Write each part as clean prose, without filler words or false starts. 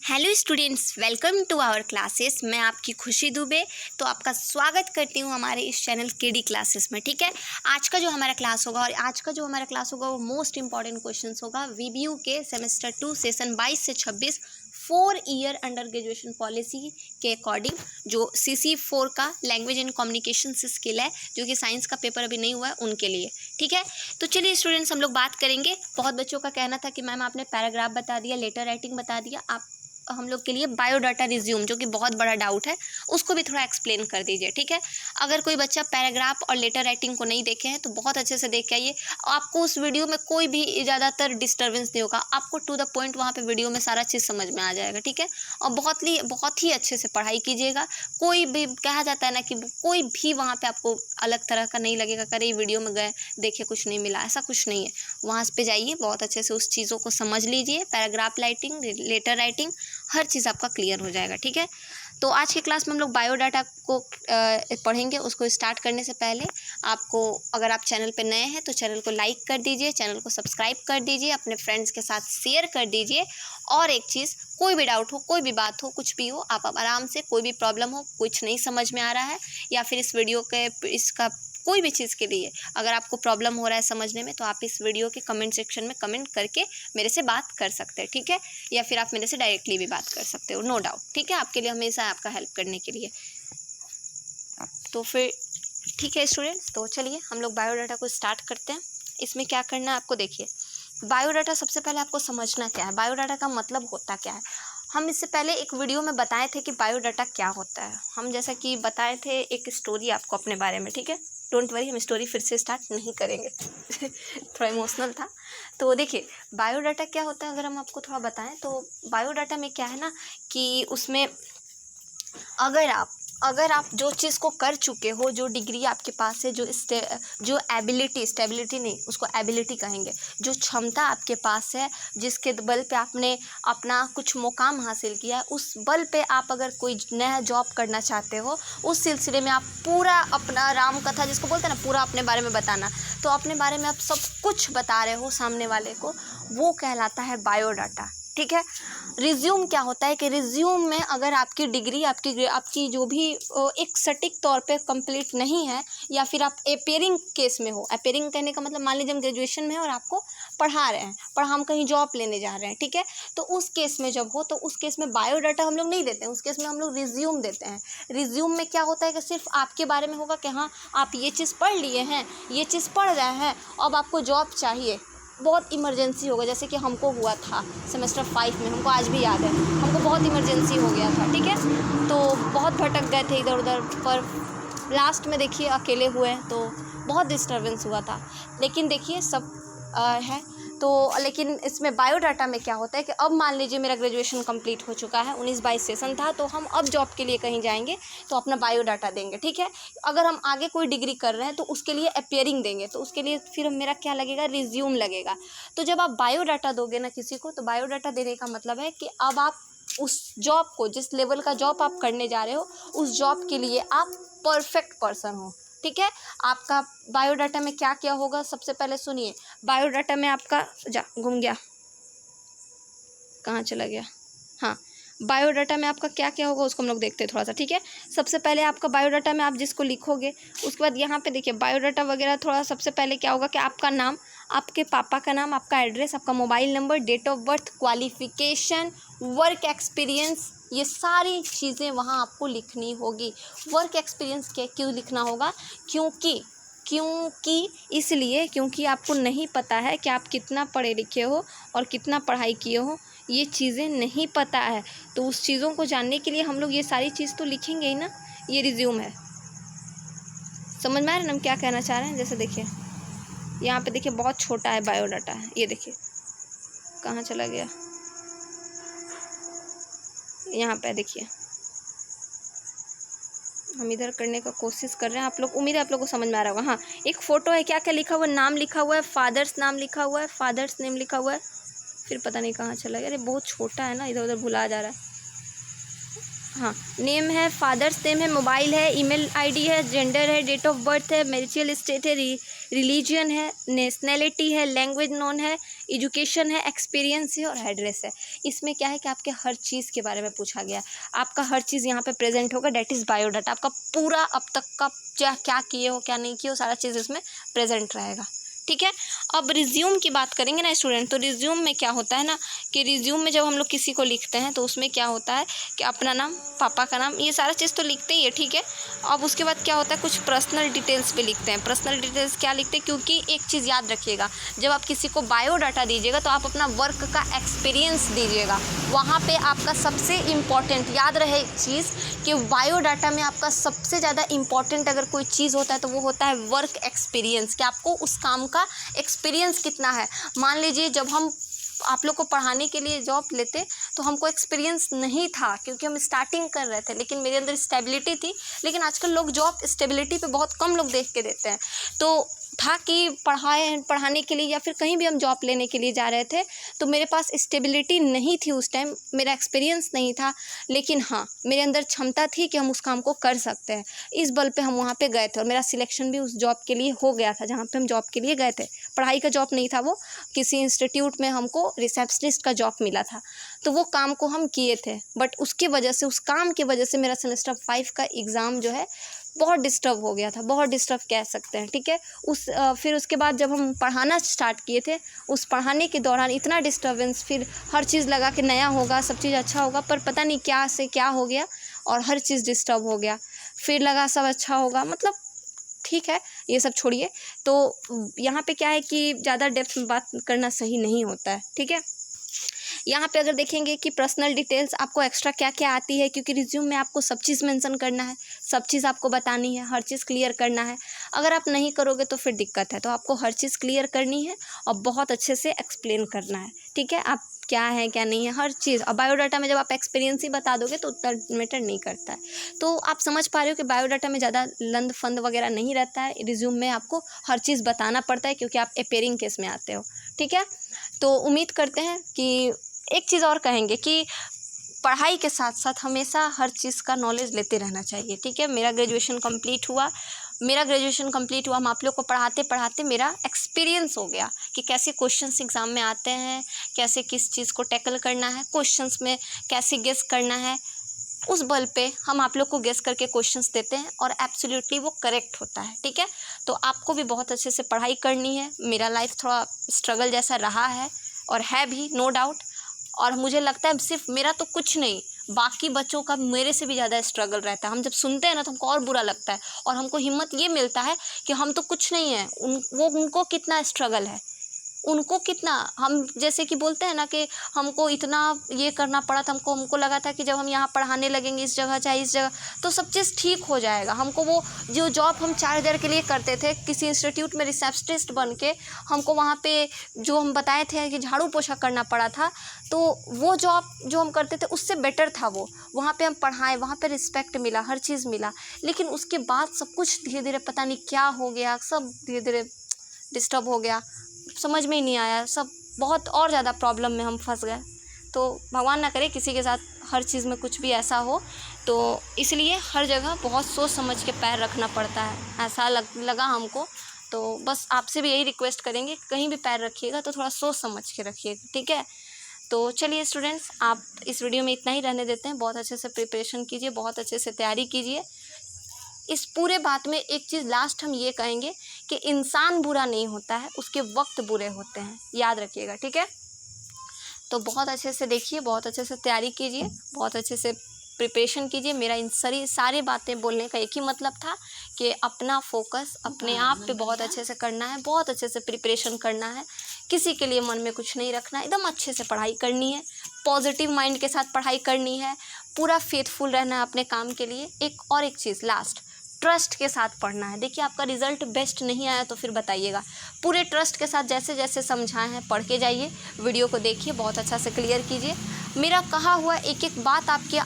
Hello students, welcome to our classes. मैं आपकी खुशी दुबे तो आपका स्वागत करती हूँ हमारे इस चैनल केडी क्लासेस में। ठीक है, आज का जो हमारा क्लास होगा वो मोस्ट इंपॉर्टेंट क्वेश्चंस होगा वीबीयू के सेमेस्टर 2 सेशन 22 से 26 4 ईयर अंडर ग्रेजुएशन पॉलिसी के अकॉर्डिंग, जो CC4 का लैंग्वेज एंड कम्युनिकेशन स्किल है, जो कि साइंस का पेपर अभी नहीं हुआ है उनके लिए। ठीक है, तो चलिए स्टूडेंट्स हम लोग बात करेंगे। बहुत बच्चों का कहना था कि मैम आपने पैराग्राफ बता दिया, लेटर राइटिंग बता दिया, आप हम लोग के लिए बायोडाटा रिज्यूम, जो कि बहुत बड़ा डाउट है, उसको भी थोड़ा एक्सप्लेन कर दीजिए। ठीक है, अगर कोई बच्चा पैराग्राफ और लेटर राइटिंग को नहीं देखे हैं तो बहुत अच्छे से देख के आइए। आपको उस वीडियो में कोई भी ज़्यादातर डिस्टर्बेंस नहीं होगा, आपको टू द पॉइंट वहाँ पे वीडियो में सारा चीज़ समझ में आ जाएगा। ठीक है, और बहुत ही अच्छे से पढ़ाई कीजिएगा। कोई भी कहा जाता है ना कि कोई भी वहाँ पर आपको अलग तरह का नहीं लगेगा, करे वीडियो में गए देखे कुछ नहीं मिला, ऐसा कुछ नहीं है। वहाँ पे जाइए, बहुत अच्छे से उस चीज़ों को समझ लीजिए। पैराग्राफ राइटिंग, लेटर राइटिंग, हर चीज़ आपका क्लियर हो जाएगा। ठीक है, तो आज की क्लास में हम लोग बायोडाटा को पढ़ेंगे। उसको स्टार्ट करने से पहले आपको, अगर आप चैनल पे नए हैं तो चैनल को लाइक कर दीजिए, चैनल को सब्सक्राइब कर दीजिए, अपने फ्रेंड्स के साथ शेयर कर दीजिए। और एक चीज़, कोई भी डाउट हो, कोई भी बात हो, कुछ भी हो, आप आराम से, कोई भी प्रॉब्लम हो, कुछ नहीं समझ में आ रहा है या फिर इस वीडियो के इसका कोई भी चीज़ के लिए अगर आपको प्रॉब्लम हो रहा है समझने में, तो आप इस वीडियो के कमेंट सेक्शन में कमेंट करके मेरे से बात कर सकते हैं। ठीक है, या फिर आप मेरे से डायरेक्टली भी बात कर सकते हो, नो डाउट। ठीक है, आपके लिए हमेशा आपका हेल्प करने के लिए। तो फिर ठीक है स्टूडेंट्स, तो चलिए हम लोग बायोडाटा को स्टार्ट करते हैं। इसमें क्या करना है आपको, देखिए बायोडाटा सबसे पहले आपको समझना क्या है, बायोडाटा का मतलब होता क्या है। हम इससे पहले एक वीडियो में बताए थे कि बायोडाटा क्या होता है। हम जैसा कि बताए थे एक स्टोरी आपको अपने बारे में। ठीक है, डोंट वरी, हम स्टोरी फिर से स्टार्ट नहीं करेंगे थोड़ा इमोशनल था। तो देखिए बायोडाटा क्या होता है, अगर हम आपको थोड़ा बताएं तो बायोडाटा में क्या है ना कि उसमें अगर आप जो चीज़ को कर चुके हो, जो डिग्री आपके पास है, जो एबिलिटी, स्टेबिलिटी नहीं, उसको एबिलिटी कहेंगे, जो क्षमता आपके पास है, जिसके बल पे आपने अपना कुछ मुकाम हासिल किया है, उस बल पे आप अगर कोई नया जॉब करना चाहते हो, उस सिलसिले में आप पूरा अपना राम कथा जिसको बोलते हैं ना, पूरा अपने बारे में बताना, तो अपने बारे में आप सब कुछ बता रहे हो सामने वाले को, वो कहलाता है बायोडाटा। ठीक है, रिज्यूम क्या होता है कि रिज्यूम में अगर आपकी डिग्री, आपकी जो भी एक सटीक तौर पे कंप्लीट नहीं है, या फिर आप अपेयरिंग केस में हो, अपेयरिंग कहने का मतलब मान लीजिए हम ग्रेजुएशन में हैं और आपको पढ़ा रहे हैं, हम कहीं जॉब लेने जा रहे हैं। ठीक है, तो उस केस में जब हो, तो उस केस में बायोडाटा हम लोग नहीं देते हैं, उस केस में हम लोग रिज्यूम देते हैं। रिज्यूम में क्या होता है कि सिर्फ आपके बारे में होगा कि हाँ आप ये चीज़ पढ़ लिए हैं, ये चीज़ पढ़ रहे हैं, अब आपको जॉब चाहिए, बहुत इमरजेंसी होगा, जैसे कि हमको हुआ था सेमेस्टर 5 में, हमको आज भी याद है, हमको बहुत इमरजेंसी हो गया था। ठीक है, तो बहुत भटक गए थे इधर उधर, पर लास्ट में देखिए अकेले हुए तो बहुत डिस्टर्बेंस हुआ था। लेकिन देखिए सब है तो, लेकिन इसमें बायोडाटा में क्या होता है कि अब मान लीजिए मेरा ग्रेजुएशन कंप्लीट हो चुका है, 19-22 सेशन था, तो हम अब जॉब के लिए कहीं जाएंगे तो अपना बायोडाटा देंगे। ठीक है, अगर हम आगे कोई डिग्री कर रहे हैं तो उसके लिए अपेयरिंग देंगे, तो उसके लिए फिर मेरा क्या लगेगा, रिज्यूम लगेगा। तो जब आप बायोडाटा दोगे ना किसी को, तो बायोडाटा देने का मतलब है कि अब आप उस जॉब को, जिस लेवल का जॉब आप करने जा रहे हो, उस जॉब के लिए आप परफेक्ट पर्सन हो। ठीक है, आपका बायोडाटा में क्या क्या होगा, सबसे पहले सुनिए। बायोडाटा में आपका घूम गया, कहाँ चला गया, हाँ, बायोडाटा में आपका क्या क्या होगा उसको हम लोग देखते हैं थोड़ा सा। ठीक है, सबसे पहले आपका बायोडाटा में आप जिसको लिखोगे, उसके बाद यहाँ पे देखिए बायोडाटा वगैरह थोड़ा, सबसे पहले क्या होगा कि आपका नाम, आपके पापा का नाम, आपका एड्रेस, आपका mobile number, date of birth, qualification, work experience, ये सारी चीज़ें वहाँ आपको लिखनी होगी। वर्क एक्सपीरियंस क्यों लिखना होगा, क्योंकि इसलिए क्योंकि आपको नहीं पता है कि आप कितना पढ़े लिखे हो और कितना पढ़ाई किए हो, ये चीज़ें नहीं पता है, तो उस चीज़ों को जानने के लिए हम लोग ये सारी चीज़ तो लिखेंगे ही ना। ये रिज्यूम है, समझ में आ रहा है ना हम क्या कहना चाह रहे हैं। जैसे देखिए यहाँ पे देखिए बहुत छोटा है बायोडाटा है, ये देखिए कहाँ चला गया, यहाँ पे देखिए, हम इधर करने का कोशिश कर रहे हैं, आप लोग, उम्मीद है आप लोग को समझ में आ रहा होगा। हाँ, एक फ़ोटो है, क्या क्या लिखा हुआ है, नाम लिखा हुआ है, फादर्स नाम लिखा हुआ है, फादर्स नेम लिखा हुआ है, फिर पता नहीं कहाँ चला गया, अरे बहुत छोटा है ना, इधर उधर भुला जा रहा है। हाँ, नेम है, फादर्स नेम है, मोबाइल है, ईमेल आईडी है, जेंडर है, डेट ऑफ बर्थ है, मैरिटल स्टेट है, रिलीजन है, नेशनैलिटी है, लैंग्वेज नोन है, एजुकेशन है, एक्सपीरियंस है और एड्रेस है। इसमें क्या है कि आपके हर चीज़ के बारे में पूछा गया है। आपका हर चीज़ यहाँ पे प्रेजेंट होगा, डेट इज़ बायोडाटा। आपका पूरा अब तक का क्या किए हो, क्या नहीं किए हो, सारा चीज़ इसमें प्रेजेंट रहेगा। ठीक है। अब रिज्यूम की बात करेंगे ना स्टूडेंट, तो रिज्यूम में क्या होता है ना कि रिज्यूम में जब हम लोग किसी को लिखते हैं तो उसमें क्या होता है कि अपना नाम, पापा का नाम, ये सारा चीज़ तो लिखते ही है। ठीक है। अब उसके बाद क्या होता है, कुछ पर्सनल डिटेल्स पे लिखते हैं। पर्सनल डिटेल्स क्या लिखते हैं, क्योंकि एक चीज़ याद रखिएगा, जब आप किसी को बायोडाटा दीजिएगा तो आप अपना वर्क का एक्सपीरियंस दीजिएगा। वहाँ पे आपका सबसे इम्पॉर्टेंट याद रहे एक चीज़ कि बायोडाटा में आपका सबसे ज़्यादा इम्पॉर्टेंट अगर कोई चीज़ होता है तो वो होता है वर्क एक्सपीरियंस, कि आपको उस काम का एक्सपीरियंस कितना है। मान लीजिए जब हम आप लोग को पढ़ाने के लिए जॉब लेते तो हमको एक्सपीरियंस नहीं था क्योंकि हम स्टार्टिंग कर रहे थे, लेकिन मेरे अंदर स्टेबिलिटी थी। लेकिन आजकल लोग जॉब स्टेबिलिटी पे बहुत कम लोग देख के देते हैं। तो था कि पढ़ाने के लिए या फिर कहीं भी हम जॉब लेने के लिए जा रहे थे तो मेरे पास स्टेबिलिटी नहीं थी उस टाइम, मेरा एक्सपीरियंस नहीं था, लेकिन हाँ मेरे अंदर क्षमता थी कि हम उस काम को कर सकते हैं। इस बल पे हम वहाँ पे गए थे और मेरा सिलेक्शन भी उस जॉब के लिए हो गया था जहाँ पे हम जॉब के लिए गए थे। पढ़ाई का जॉब नहीं था वो, किसी इंस्टीट्यूट में हमको रिसेप्शनिस्ट का जॉब मिला था, तो वो काम को हम किए थे। बट उसकी वजह से, उस काम की वजह से मेरा सेमेस्टर 5 का एग्ज़ाम जो है बहुत डिस्टर्ब हो गया था, बहुत डिस्टर्ब कह सकते हैं। ठीक है। फिर उसके बाद जब हम पढ़ाना स्टार्ट किए थे, उस पढ़ाने के दौरान इतना डिस्टर्बेंस, फिर हर चीज़ लगा कि नया होगा, सब चीज़ अच्छा होगा, पर पता नहीं क्या से क्या हो गया और हर चीज़ डिस्टर्ब हो गया। फिर लगा सब अच्छा होगा, मतलब ठीक है, ये सब छोड़िए। तो यहाँ पे क्या है कि ज़्यादा डेप्थ में बात करना सही नहीं होता है। ठीक है। यहाँ पे अगर देखेंगे कि पर्सनल डिटेल्स आपको एक्स्ट्रा क्या क्या आती है, क्योंकि रिज्यूम में आपको सब चीज़ मेंशन करना है, सब चीज़ आपको बतानी है, हर चीज़ क्लियर करना है। अगर आप नहीं करोगे तो फिर दिक्कत है, तो आपको हर चीज़ क्लियर करनी है और बहुत अच्छे से एक्सप्लेन करना है। ठीक है। आप क्या है क्या नहीं है हर चीज़। और बायोडाटा में जब आप एक्सपीरियंस ही बता दोगे तो उतना मैटर नहीं करता है। तो आप समझ पा रहे हो कि बायोडाटा में ज़्यादा लंद फंद वगैरह नहीं रहता है, रिज्यूम में आपको हर चीज़ बताना पड़ता है क्योंकि आप अपेयरिंग केस में आते हो। ठीक है। तो उम्मीद करते हैं कि एक चीज़ और कहेंगे कि पढ़ाई के साथ साथ हमेशा हर चीज़ का नॉलेज लेते रहना चाहिए। ठीक है। मेरा ग्रेजुएशन कंप्लीट हुआ, हम आप लोग को पढ़ाते पढ़ाते मेरा एक्सपीरियंस हो गया कि कैसे क्वेश्चंस एग्ज़ाम में आते हैं, कैसे किस चीज़ को टैकल करना है, क्वेश्चंस में कैसे गेस करना है। उस बल पे हम आप लोग को गेस करके क्वेश्चंस देते हैं और एब्सोल्युटली वो करेक्ट होता है। ठीक है। तो आपको भी बहुत अच्छे से पढ़ाई करनी है। मेरा लाइफ थोड़ा स्ट्रगल जैसा रहा है और है भी, नो डाउट। और मुझे लगता है सिर्फ मेरा तो कुछ नहीं, बाकी बच्चों का मेरे से भी ज़्यादा स्ट्रगल रहता है। हम जब सुनते हैं ना तो हमको और बुरा लगता है और हमको हिम्मत ये मिलता है कि हम तो कुछ नहीं है, उनको कितना स्ट्रगल है, उनको कितना, हम जैसे कि बोलते हैं ना कि हमको इतना ये करना पड़ा था, हमको लगा था कि जब हम यहाँ पढ़ाने लगेंगे इस जगह चाहे इस जगह तो सब चीज़ ठीक हो जाएगा। हमको वो जो जॉब हम 4,000 के लिए करते थे किसी इंस्टीट्यूट में रिसेप्शनिस्ट बन के, हमको वहाँ पे जो हम बताए थे कि झाड़ू पोछा करना पड़ा था, तो वो जॉब जो हम करते थे उससे बेटर था वो। वहाँ पे हम पढ़ाए, वहाँ पे रिस्पेक्ट मिला, हर चीज़ मिला। लेकिन उसके बाद सब कुछ धीरे धीरे पता नहीं क्या हो गया, सब धीरे धीरे डिस्टर्ब हो गया, समझ में ही नहीं आया, सब बहुत और ज़्यादा प्रॉब्लम में हम फंस गए। तो भगवान ना करे किसी के साथ हर चीज़ में कुछ भी ऐसा हो। तो इसलिए हर जगह बहुत सोच समझ के पैर रखना पड़ता है, ऐसा लगा हमको। तो बस आपसे भी यही रिक्वेस्ट करेंगे, कहीं भी पैर रखिएगा तो थोड़ा सोच समझ के रखिएगा। ठीक है। तो चलिए स्टूडेंट्स, आप इस वीडियो में इतना ही रहने देते हैं। बहुत अच्छे से प्रिपरेशन कीजिए, बहुत अच्छे से तैयारी कीजिए। इस पूरे बात में एक चीज़ लास्ट हम ये कहेंगे कि इंसान बुरा नहीं होता है, उसके वक्त बुरे होते हैं, याद रखिएगा। ठीक है। तो बहुत अच्छे से देखिए, बहुत अच्छे से तैयारी कीजिए, बहुत अच्छे से प्रिपरेशन कीजिए। मेरा इन सारी बातें बोलने का एक ही मतलब था कि अपना फोकस अपने आप पे बहुत अच्छे से करना है, बहुत अच्छे से प्रिपरेशन करना है, किसी के लिए मन में कुछ नहीं रखना है, एकदम अच्छे से पढ़ाई करनी है, पॉजिटिव माइंड के साथ पढ़ाई करनी है, पूरा फेथफुल रहना है अपने काम के लिए। एक चीज़ लास्ट, ट्रस्ट के साथ पढ़ना है। देखिए आपका रिज़ल्ट बेस्ट नहीं आया तो फिर बताइएगा, पूरे ट्रस्ट के साथ जैसे जैसे समझाए हैं पढ़ के जाइए, वीडियो को देखिए, बहुत अच्छा से क्लियर कीजिए। मेरा कहा हुआ एक एक बात आपके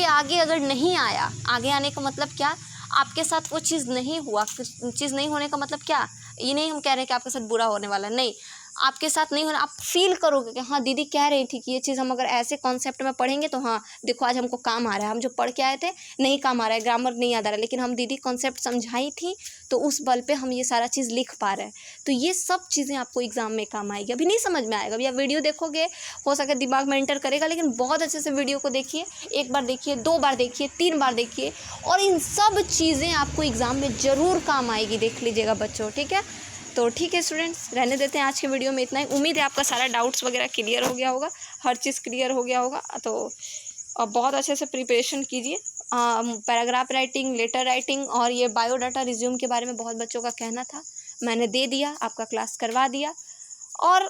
आगे अगर नहीं आया, आगे आने का मतलब क्या, आपके साथ वो चीज़ नहीं हुआ, चीज़ नहीं होने का मतलब क्या, ये नहीं हम कह रहे हैं कि आपके साथ बुरा होने वाला, नहीं, आपके साथ नहीं होना, आप फील करोगे कि हाँ दीदी कह रही थी कि ये चीज़ हम अगर ऐसे कॉन्सेप्ट में पढ़ेंगे तो हाँ देखो आज हमको काम आ रहा है, हम जो पढ़ के आए थे नहीं काम आ रहा है, ग्रामर नहीं याद आ रहा है, लेकिन हम दीदी कॉन्सेप्ट समझाई थी तो उस बल पे हम ये सारा चीज़ लिख पा रहे हैं। तो ये सब चीज़ें आपको एग्ज़ाम में काम आएगी। अभी नहीं समझ में आएगा, अभी आप वीडियो देखोगे हो सके दिमाग में एंटर करेगा, लेकिन बहुत अच्छे से वीडियो को देखिए, 1 बार देखिए, 2 बार देखिए, 3 बार देखिए, और इन सब चीज़ें आपको एग्ज़ाम में ज़रूर काम आएगी, देख लीजिएगा बच्चों, ठीक है। तो ठीक है स्टूडेंट्स, रहने देते हैं आज के वीडियो में इतना ही। उम्मीद है आपका सारा डाउट्स वगैरह क्लियर हो गया होगा, हर चीज़ क्लियर हो गया होगा। तो अब बहुत अच्छे से प्रिपरेशन कीजिए। पैराग्राफ राइटिंग, लेटर राइटिंग और ये बायोडाटा रिज्यूम के बारे में बहुत बच्चों का कहना था, मैंने दे दिया, आपका क्लास करवा दिया। और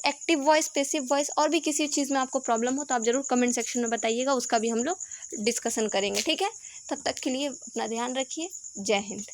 एक्टिव वॉइस, पैसिव वॉइस और भी किसी चीज़ में आपको प्रॉब्लम हो तो आप ज़रूर कमेंट सेक्शन में बताइएगा, उसका भी हम लोग डिस्कशन करेंगे, ठीक है। तब तक के लिए अपना ध्यान रखिए। जय हिंद।